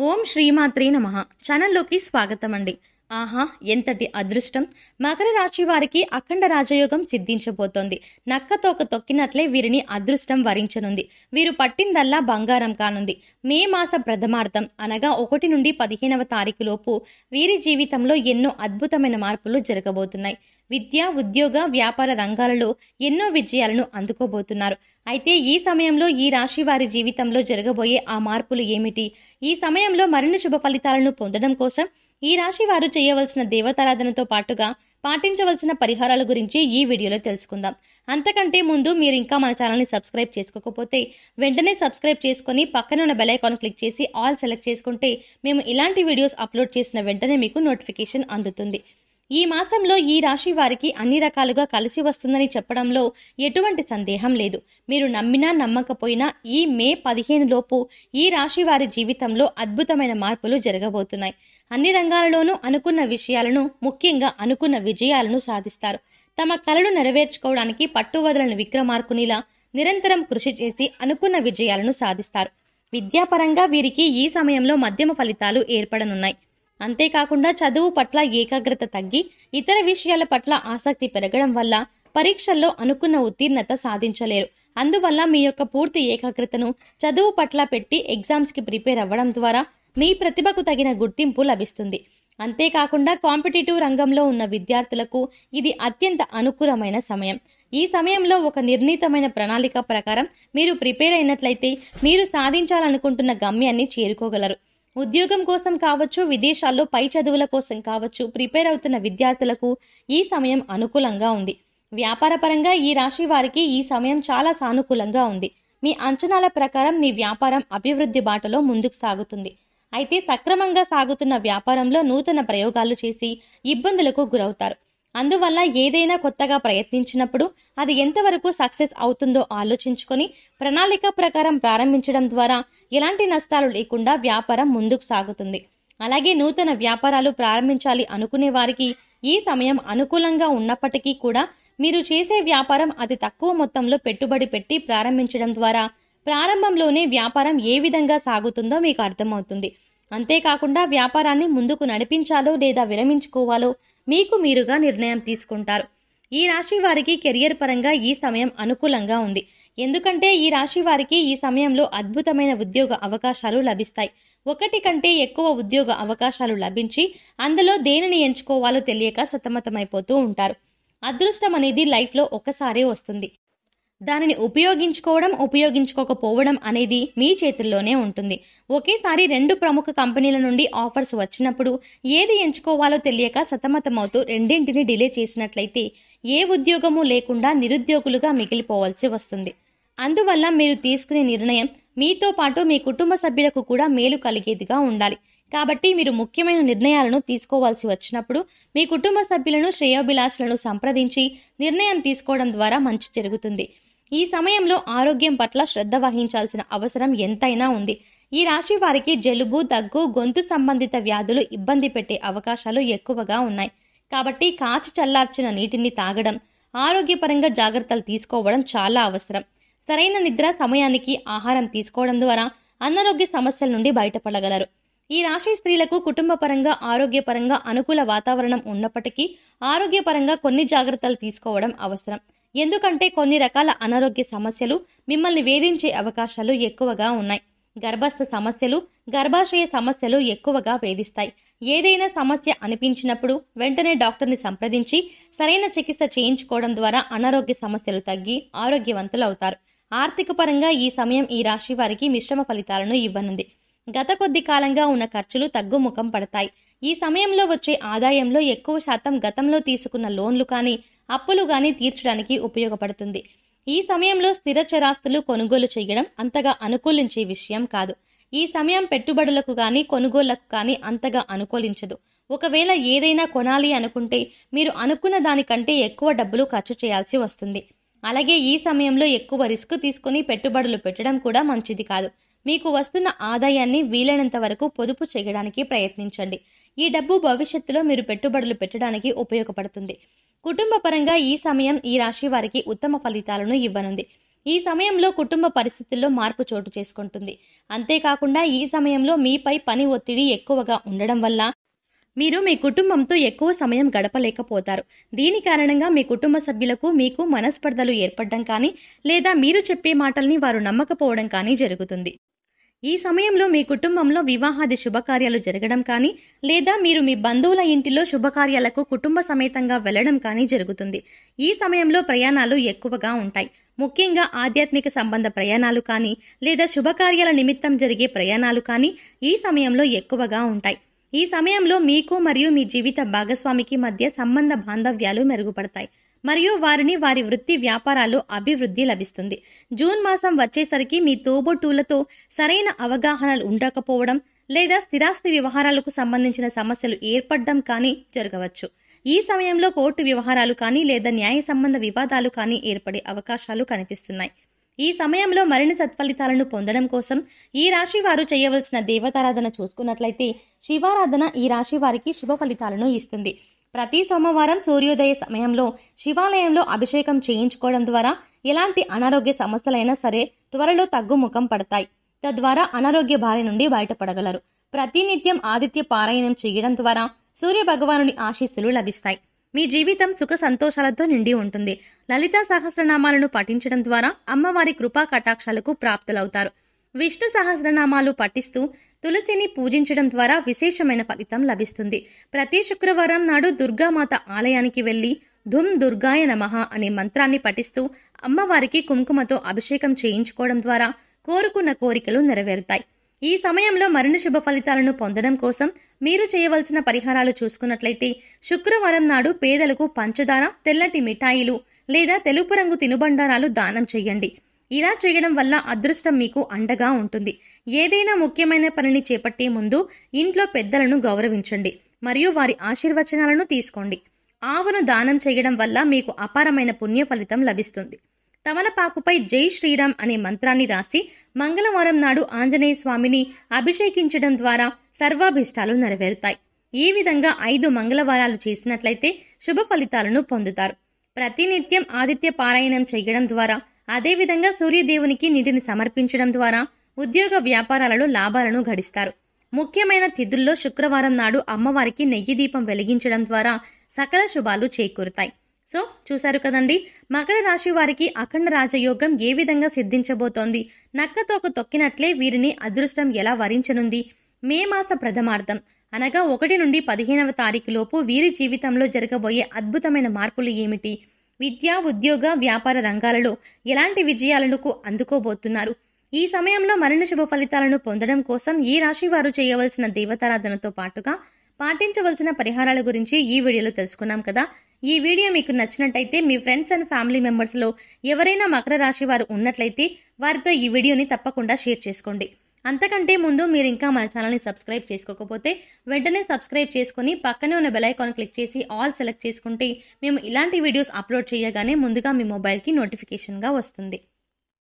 ఓం శ్రీమాత్రే నమః. ఛానల్లోకి స్వాగతం అండి. ఆహా, ఎంతటి అదృష్టం! మకర రాశి వారికి అఖండ రాజయోగం సిద్ధించబోతోంది. నక్కతోక తొక్కినట్లే వీరిని అదృష్టం వరించనుంది. వీరు పట్టిందల్లా బంగారం కానుంది. మే మాస ప్రథమార్థం అనగా 1 నుండి 15వ తారీఖు లోపు వీరి జీవితంలో ఎన్నో అద్భుతమైన మార్పులు జరగబోతున్నాయి. విద్య, ఉద్యోగ, వ్యాపార రంగాలలో ఎన్నో విజయాలను అందుకోబోతున్నారు. అయితే ఈ సమయంలో ఈ రాశి వారి జీవితంలో జరగబోయే ఆ మార్పులు ఏమిటి? ఈ సమయంలో మరిన్ని శుభ ఫలితాలను పొందడం కోసం ఈ రాశి వారు చేయవలసిన దేవతారాధనతో పాటుగా పాటించవలసిన పరిహారాల గురించి ఈ వీడియోలో తెలుసుకుందాం. అంతకంటే ముందు మీరు ఇంకా మన ఛానల్ని సబ్స్క్రైబ్ చేసుకోకపోతే వెంటనే సబ్స్క్రైబ్ చేసుకుని పక్కన ఉన్న బెల్ ఐకాన్ క్లిక్ చేసి ఆల్ సెలెక్ట్ చేసుకుంటే మేము ఇలాంటి వీడియోస్ అప్లోడ్ చేసిన వెంటనే మీకు నోటిఫికేషన్ అందుతుంది. ఈ మాసంలో ఈ రాశి వారికి అన్ని రకాలుగా కలిసి వస్తుందని చెప్పడంలో ఎటువంటి సందేహం లేదు. మీరు నమ్మినా నమ్మకపోయినా ఈ మే 15 లోపు ఈ రాశి వారి జీవితంలో అద్భుతమైన మార్పులు జరగబోతున్నాయి. అన్ని రంగాలలోనూ అనుకున్న విషయాలను, ముఖ్యంగా అనుకున్న విజయాలను సాధిస్తారు. తమ కలలు నెరవేర్చుకోవడానికి పట్టువదలని విక్రమార్కునిలా నిరంతరం కృషి చేసి అనుకున్న విజయాలను సాధిస్తారు. విద్యాపరంగా వీరికి ఈ సమయంలో మధ్యమ ఫలితాలు ఏర్పడనున్నాయి. అంతేకాకుండా చదువు పట్ల ఏకాగ్రత తగ్గి ఇతర విషయాల పట్ల ఆసక్తి పెరగడం వల్ల పరీక్షల్లో అనుకున్న ఉత్తీర్ణత సాధించలేరు. అందువల్ల మీ యొక్క పూర్తి ఏకాగ్రతను చదువు పట్ల పెట్టి ఎగ్జామ్స్కి ప్రిపేర్ అవ్వడం ద్వారా మీ ప్రతిభకు తగిన గుర్తింపు లభిస్తుంది. అంతేకాకుండా కాంపిటేటివ్ రంగంలో ఉన్న విద్యార్థులకు ఇది అత్యంత అనుకూలమైన సమయం. ఈ సమయంలో ఒక నిర్ణీతమైన ప్రణాళిక ప్రకారం మీరు ప్రిపేర్ అయినట్లయితే మీరు సాధించాలనుకుంటున్న గమ్యాన్ని చేరుకోగలరు. ఉద్యోగం కోసం కావచ్చు, విదేశాల్లో పై చదువుల కోసం కావచ్చు ప్రిపేర్ అవుతున్న విద్యార్థులకు ఈ సమయం అనుకూలంగా ఉంది. వ్యాపారపరంగా ఈ రాశి వారికి ఈ సమయం చాలా సానుకూలంగా ఉంది. మీ అంచనాల ప్రకారం మీ వ్యాపారం అభివృద్ధి బాటలో ముందుకు సాగుతుంది. అయితే సక్రమంగా సాగుతున్న వ్యాపారంలో నూతన ప్రయోగాలు చేసి ఇబ్బందులకు గురవుతారు. అందువల్ల ఏదైనా కొత్తగా ప్రయత్నించినప్పుడు అది ఎంతవరకు సక్సెస్ అవుతుందో ఆలోచించుకొని ప్రణాళిక ప్రకారం ప్రారంభించడం ద్వారా ఎలాంటి నష్టాలు లేకుండా వ్యాపారం ముందుకు సాగుతుంది. అలాగే నూతన వ్యాపారాలు ప్రారంభించాలి అనుకునే వారికి ఈ సమయం అనుకూలంగా ఉన్నప్పటికీ కూడా మీరు చేసే వ్యాపారం అతి తక్కువ మొత్తంలో పెట్టుబడి పెట్టి ప్రారంభించడం ద్వారా ప్రారంభంలోనే వ్యాపారం ఏ విధంగా సాగుతుందో మీకు అర్థమవుతుంది. అంతేకాకుండా వ్యాపారాన్ని ముందుకు నడిపించాలో లేదా విరమించుకోవాలో మీకు మీరుగా నిర్ణయం తీసుకుంటారు. ఈ రాశి వారికి కెరియర్ పరంగా ఈ సమయం అనుకూలంగా ఉంది. ఎందుకంటే ఈ రాశి వారికి ఈ సమయంలో అద్భుతమైన ఉద్యోగ అవకాశాలు లభిస్తాయి. 1 కంటే ఎక్కువ ఉద్యోగ అవకాశాలు లభించి అందులో దేనిని ఎంచుకోవాలో తెలియక సతమతమైపోతూ ఉంటారు. అదృష్టం అనేది లైఫ్లో ఒకసారే వస్తుంది. దానిని ఉపయోగించుకోకపోవడం అనేది మీ చేతుల్లోనే ఉంటుంది. ఒకేసారి 2 ప్రముఖ కంపెనీల నుండి ఆఫర్స్ వచ్చినప్పుడు ఏది ఎంచుకోవాలో తెలియక సతమతమవుతూ రెండింటిని డిలే చేసినట్లయితే ఏ ఉద్యోగము లేకుండా నిరుద్యోగులుగా మిగిలిపోవాల్సి వస్తుంది. అందువల్ల మీరు తీసుకునే నిర్ణయం మీతో పాటు మీ కుటుంబ సభ్యులకు కూడా మేలు కలిగేదిగా ఉండాలి. కాబట్టి మీరు ముఖ్యమైన నిర్ణయాలను తీసుకోవాల్సి వచ్చినప్పుడు మీ కుటుంబ సభ్యులను, శ్రేయోభిలాషులను సంప్రదించి నిర్ణయం తీసుకోవడం ద్వారా మంచి జరుగుతుంది. ఈ సమయంలో ఆరోగ్యం పట్ల శ్రద్ధ వహించాల్సిన అవసరం ఎంతైనా ఉంది. ఈ రాశి వారికి జలుబు, దగ్గు, గొంతు సంబంధిత వ్యాధులు ఇబ్బంది పెట్టే అవకాశాలు ఎక్కువగా ఉన్నాయి. కాబట్టి కాచి చల్లార్చిన నీటిని తాగడం, ఆరోగ్యపరంగా జాగ్రత్తలు తీసుకోవడం చాలా అవసరం. సరైన నిద్ర, సమయానికి ఆహారం తీసుకోవడం ద్వారా అనారోగ్య సమస్యల నుండి బయటపడగలరు. ఈ రాశి స్త్రీలకు కుటుంబపరంగా, ఆరోగ్యపరంగా అనుకూల వాతావరణం ఉన్నప్పటికీ ఆరోగ్యపరంగా కొన్ని జాగ్రత్తలు తీసుకోవడం అవసరం. ఎందుకంటే కొన్ని రకాల అనారోగ్య సమస్యలు మిమ్మల్ని వేధించే అవకాశాలు ఎక్కువగా ఉన్నాయి. గర్భస్థ సమస్యలు, గర్భాశయ సమస్యలు ఎక్కువగా వేధిస్తాయి. ఏదైనా సమస్య అనిపించినప్పుడు వెంటనే డాక్టర్ని సంప్రదించి సరైన చికిత్స చేయించుకోవడం ద్వారా అనారోగ్య సమస్యలు తగ్గి ఆరోగ్యవంతులు అవుతారు. ఆర్థిక పరంగా ఈ సమయం ఈ రాశి వారికి మిశ్రమ ఫలితాలను ఇవ్వనుంది. గత కొద్ది కాలంగా ఉన్న ఖర్చులు తగ్గుముఖం పడతాయి. ఈ సమయంలో వచ్చే ఆదాయంలో ఎక్కువ శాతం గతంలో తీసుకున్న లోన్లు కానీ, అప్పులు కానీ తీర్చడానికి ఉపయోగపడుతుంది. ఈ సమయంలో స్థిర చరాస్తులు కొనుగోలు చేయడం అంతగా అనుకూలించే విషయం కాదు. ఈ సమయం పెట్టుబడులకు కానీ, కొనుగోళ్లకు కానీ అంతగా అనుకూలించదు. ఒకవేళ ఏదైనా కొనాలి అనుకుంటే మీరు అనుకున్న దానికంటే ఎక్కువ డబ్బులు ఖర్చు చేయాల్సి వస్తుంది. అలాగే ఈ సమయంలో ఎక్కువ రిస్క్ తీసుకుని పెట్టుబడులు పెట్టడం కూడా మంచిది కాదు. మీకు వస్తున్న ఆదాయాన్ని వీలైనంత వరకు పొదుపు చేయడానికి ప్రయత్నించండి. ఈ డబ్బు భవిష్యత్తులో మీరు పెట్టుబడులు పెట్టడానికి ఉపయోగపడుతుంది. కుటుంబ పరంగా ఈ సమయం ఈ రాశి వారికి ఉత్తమ ఫలితాలను ఇవ్వనుంది. ఈ సమయంలో కుటుంబ పరిస్థితుల్లో మార్పు చోటు చేసుకుంటుంది. అంతేకాకుండా ఈ సమయంలో మీపై పని ఒత్తిడి ఎక్కువగా ఉండడం వల్ల మీరు మీ కుటుంబంతో ఎక్కువ సమయం గడపలేకపోతారు. దీని కారణంగా మీ కుటుంబ సభ్యులకు మీకు మనస్పర్ధలు ఏర్పడడం కానీ లేదా మీరు చెప్పే మాటల్ని వారు నమ్మకపోవడం కానీ జరుగుతుంది. ఈ సమయంలో మీ కుటుంబంలో వివాహాది శుభకార్యాలు జరగడం కానీ లేదా మీరు మీ బంధువుల ఇంటిలో శుభకార్యాలకు కుటుంబ సమేతంగా వెళ్లడం కానీ జరుగుతుంది. ఈ సమయంలో ప్రయాణాలు ఎక్కువగా ఉంటాయి. ముఖ్యంగా ఆధ్యాత్మిక సంబంధ ప్రయాణాలు కానీ లేదా శుభకార్యాల నిమిత్తం జరిగే ప్రయాణాలు కానీ ఈ సమయంలో ఎక్కువగా ఉంటాయి. ఈ సమయంలో మీకు మరియు మీ జీవిత భాగస్వామికి మధ్య సంబంధ బాంధవ్యాలు మెరుగుపడతాయి మరియు వారిని వారి వృత్తి వ్యాపారాలు అభివృద్ధి లభిస్తుంది. జూన్ మాసం వచ్చేసరికి మీ తోబుట్టువులతో సరైన అవగాహనలు ఉండకపోవడం లేదా స్థిరాస్తి వ్యవహారాలకు సంబంధించిన సమస్యలు ఏర్పడడం కానీ జరగవచ్చు. ఈ సమయంలో కోర్టు వ్యవహారాలు కానీ లేదా న్యాయ సంబంధ వివాదాలు కానీ ఏర్పడే అవకాశాలు కనిపిస్తున్నాయి. ఈ సమయంలో మరిన్ని సత్ఫలితాలను పొందడం కోసం ఈ రాశి వారు చేయవలసిన దేవతారాధన చూసుకున్నట్లయితే శివారాధన ఈ రాశి వారికి శుభ ఫలితాలను ఇస్తుంది. ప్రతి సోమవారం సూర్యోదయ సమయంలో శివాలయంలో అభిషేకం చేయించుకోవడం ద్వారా ఎలాంటి అనారోగ్య సమస్యలైనా సరే త్వరలో తగ్గుముఖం పడతాయి. తద్వారా అనారోగ్య బారి నుండి బయటపడగలరు. ప్రతినిత్యం ఆదిత్య పారాయణం చేయడం ద్వారా సూర్య భగవానుని ఆశీస్సులు లభిస్తాయి. మీ జీవితం సుఖ సంతోషాలతో నిండి ఉంటుంది. లలితా సహస్రనామాలను పఠించడం ద్వారా అమ్మవారి కృపా కటాక్షాలకు ప్రాప్తులవుతారు. విష్ణు సహస్రనామాలు పఠిస్తూ తులసిని పూజించడం ద్వారా విశేషమైన ఫలితం లభిస్తుంది. ప్రతి శుక్రవారం నాడు దుర్గామాత ఆలయానికి వెళ్లి ధుమ్ దుర్గాయ నమః అనే మంత్రాన్ని పఠిస్తూ అమ్మవారికి కుంకుమతో అభిషేకం చేయించుకోవడం ద్వారా కోరుకున్న కోరికలు నెరవేరుతాయి. ఈ సమయంలో మరిన్ని శుభ ఫలితాలను పొందడం కోసం మీరు చేయవలసిన పరిహారాలు చూసుకున్నట్లయితే శుక్రవారం నాడు పేదలకు పంచదార, తెల్లటి మిఠాయిలు లేదా తెలుపు రంగు తినుబండారాలు దానం చేయండి. ఇలా చేయడం వల్ల అదృష్టం మీకు అండగా ఉంటుంది. ఏదైనా ముఖ్యమైన పనిని చేపట్టే ముందు ఇంట్లో పెద్దలను గౌరవించండి మరియు వారి ఆశీర్వచనాలను తీసుకోండి. ఆవును దానం చేయడం వల్ల మీకు అపారమైన పుణ్య ఫలితం లభిస్తుంది. తమలపాకుపై జై శ్రీరామ్ అనే మంత్రాన్ని రాసి మంగళవారం నాడు ఆంజనేయ స్వామిని అభిషేకించడం ద్వారా సర్వాభిష్టాలు నెరవేరుతాయి. ఈ విధంగా 5 మంగళవారాలు చేసినట్లయితే శుభ ఫలితాలను పొందుతారు. ప్రతినిత్యం ఆదిత్య పారాయణం చేయడం ద్వారా అదేవిధంగా సూర్యదేవునికి నీటిని సమర్పించడం ద్వారా ఉద్యోగ వ్యాపారాలలో లాభాలను గడిస్తారు. ముఖ్యమైన తిథుల్లో శుక్రవారం నాడు అమ్మవారికి నెయ్యి దీపం వెలిగించడం ద్వారా సకల శుభాలు చేకూరుతాయి. సో చూశారు కదండి, మకర రాశి వారికి అఖండ రాజయోగం ఏ విధంగా సిద్ధించబోతోంది, నక్కతోక తొక్కినట్లే వీరిని అదృష్టం ఎలా వరించనుంది. మే మాస ప్రథమార్థం అనగా 1 నుండి 15వ తారీఖు లోపు వీరి జీవితంలో జరగబోయే అద్భుతమైన మార్పులు ఏమిటి, విద్య, ఉద్యోగ, వ్యాపార రంగాలలో ఎలాంటి విజయాలను అందుకోబోతున్నారు. ఈ సమయంలో మరిన్ని శుభ ఫలితాలను పొందడం కోసం ఈ రాశి వారు చేయవలసిన దేవతారాధనతో పాటుగా పాటించవలసిన పరిహారాల గురించి ఈ వీడియోలో తెలుసుకున్నాం కదా. ఈ వీడియో మీకు నచ్చినట్టయితే మీ ఫ్రెండ్స్ అండ్ ఫ్యామిలీ మెంబర్స్లో ఎవరైనా మకర రాశి వారు ఉన్నట్లయితే వారితో ఈ వీడియోని తప్పకుండా షేర్ చేసుకోండి. అంతకంటే ముందు మీరు ఇంకా మన ఛానల్ని సబ్స్క్రైబ్ చేసుకోకపోతే వెంటనే సబ్స్క్రైబ్ చేసుకుని పక్కనే ఉన్న బెల్ ఐకాన్ క్లిక్ చేసి ఆల్ సెలెక్ట్ చేసుకుంటే మేము ఇలాంటి వీడియోస్ అప్లోడ్ చేయగానే ముందుగా మీ మొబైల్కి నోటిఫికేషన్గా వస్తుంది.